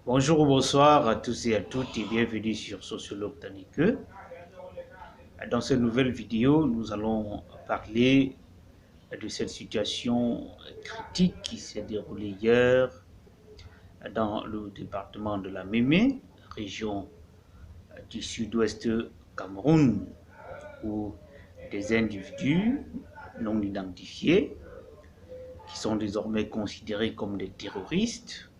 Bonjour ou bonsoir à tous et à toutes et bienvenue sur Sociologue Tanique. Dans cette nouvelle vidéo, nous allons parler de cette situation critique qui s'est déroulée hier dans le département de la Mémé, région du sud-ouest Cameroun, où des individus non identifiés, qui sont désormais considérés comme des terroristes,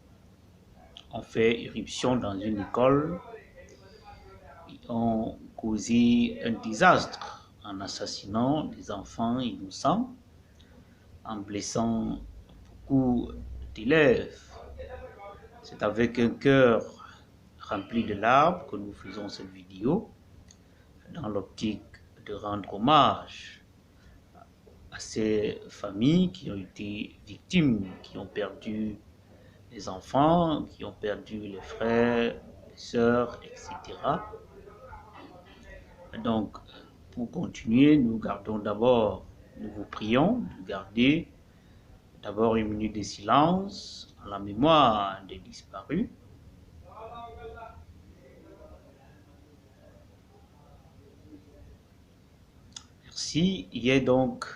ont fait irruption dans une école, ont causé un désastre en assassinant des enfants innocents, en blessant beaucoup d'élèves. C'est avec un cœur rempli de larmes que nous faisons cette vidéo, dans l'optique de rendre hommage à ces familles qui ont été victimes, qui ont perdu les enfants, qui ont perdu les frères, les sœurs, etc. Donc, pour continuer, nous vous prions de garder d'abord une minute de silence en la mémoire des disparus. Merci. Il est donc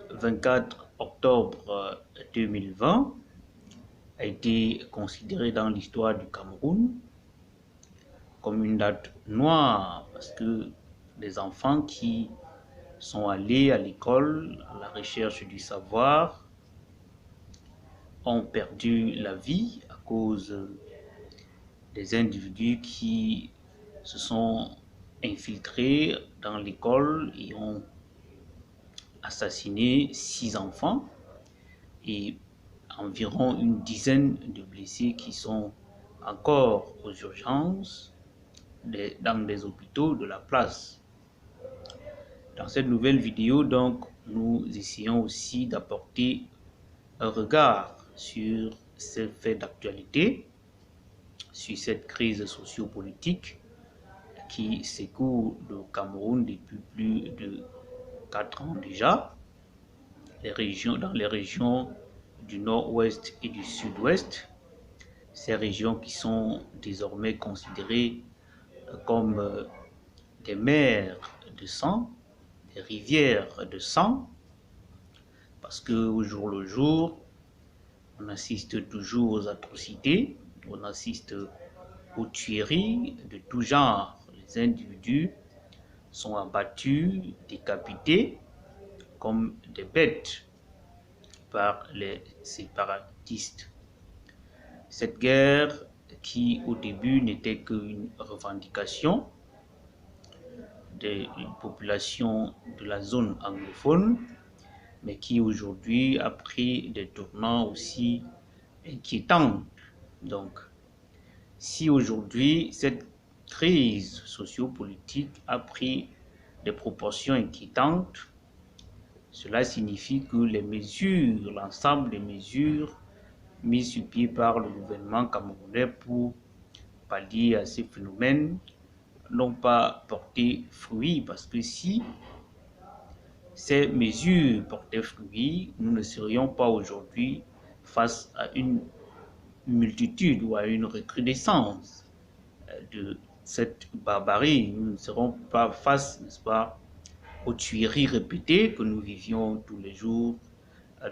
24 octobre 2020, a été considéré dans l'histoire du Cameroun comme une date noire parce que les enfants qui sont allés à l'école à la recherche du savoir ont perdu la vie à cause des individus qui se sont infiltrés dans l'école et ont assassiné 6 enfants et environ une dizaine de blessés qui sont encore aux urgences dans des hôpitaux de la place. Dans cette nouvelle vidéo, donc, nous essayons aussi d'apporter un regard sur ces faits d'actualité, sur cette crise sociopolitique qui secoue le Cameroun depuis plus de 4 ans déjà, dans les régions du nord-ouest et du sud-ouest, ces régions qui sont désormais considérées comme des mers de sang, des rivières de sang, parce qu'au jour le jour, on assiste toujours aux atrocités, on assiste aux tueries de tout genre. Les individus sont abattus, décapités comme des bêtes par les séparatistes. Cette guerre qui au début n'était qu'une revendication des populations de la zone anglophone, mais qui aujourd'hui a pris des tournants aussi inquiétants. Donc, si aujourd'hui cette crise sociopolitique a pris des proportions inquiétantes, cela signifie que l'ensemble des mesures mises sur pied par le gouvernement camerounais pour pallier à ces phénomènes n'ont pas porté fruit, parce que si ces mesures portaient fruit, nous ne serions pas aujourd'hui face à une multitude ou à une recrudescence de cette barbarie. Nous ne serons pas face, n'est-ce pas, aux tueries répétées que nous vivions tous les jours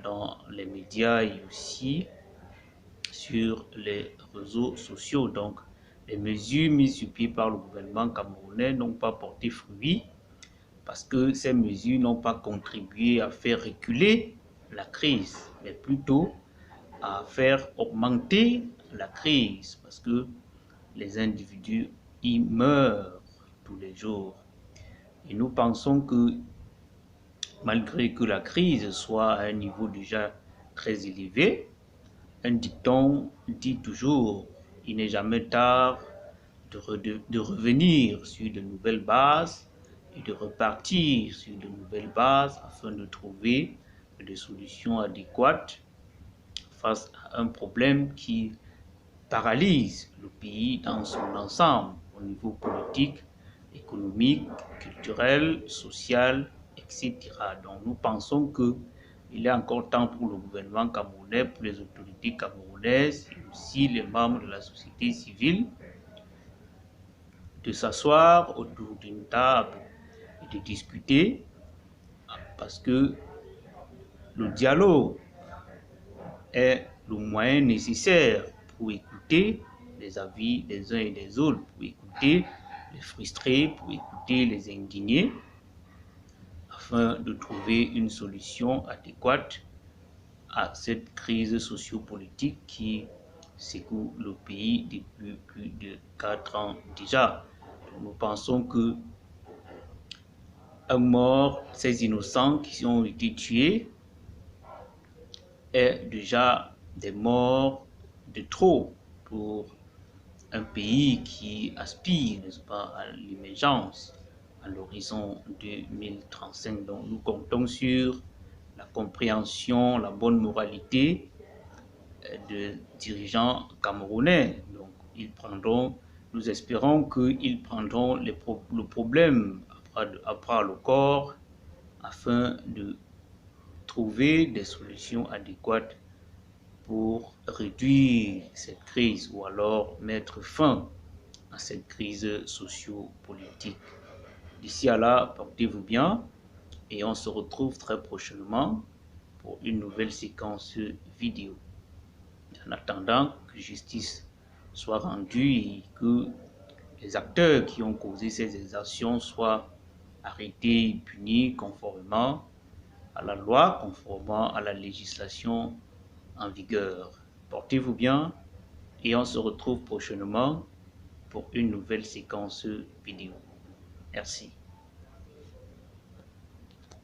dans les médias et aussi sur les réseaux sociaux. Donc, les mesures mises sur pied par le gouvernement camerounais n'ont pas porté fruit parce que ces mesures n'ont pas contribué à faire reculer la crise, mais plutôt à faire augmenter la crise parce que les individus y meurent tous les jours. Et nous pensons que malgré que la crise soit à un niveau déjà très élevé, un dicton dit toujours, il n'est jamais tard de revenir sur de nouvelles bases et de repartir sur de nouvelles bases afin de trouver des solutions adéquates face à un problème qui paralyse le pays dans son ensemble au niveau politique, économique, culturel, social, etc. Donc nous pensons que il est encore temps pour le gouvernement camerounais, pour les autorités camerounaises et aussi les membres de la société civile de s'asseoir autour d'une table et de discuter, parce que le dialogue est le moyen nécessaire pour écouter les avis des uns et des autres, pour écouter les frustrés, pour écouter les indignés, afin de trouver une solution adéquate à cette crise sociopolitique qui secoue le pays depuis plus de 4 ans déjà. Nous pensons que un mort, ces innocents qui ont été tués, est déjà des morts de trop pour un pays qui aspire, n'est-ce pas, à l'émergence à l'horizon 2035. Donc nous comptons sur la compréhension, la bonne moralité de dirigeants camerounais. Donc nous espérons qu'ils prendront le problème à bras le corps afin de trouver des solutions adéquates pour réduire cette crise ou alors mettre fin à cette crise socio-politique. D'ici à là, portez-vous bien et on se retrouve très prochainement pour une nouvelle séquence vidéo. En attendant que justice soit rendue et que les acteurs qui ont causé ces exactions soient arrêtés et punis conformément à la loi, conformément à la législation en vigueur. Portez-vous bien et on se retrouve prochainement pour une nouvelle séquence vidéo. Merci.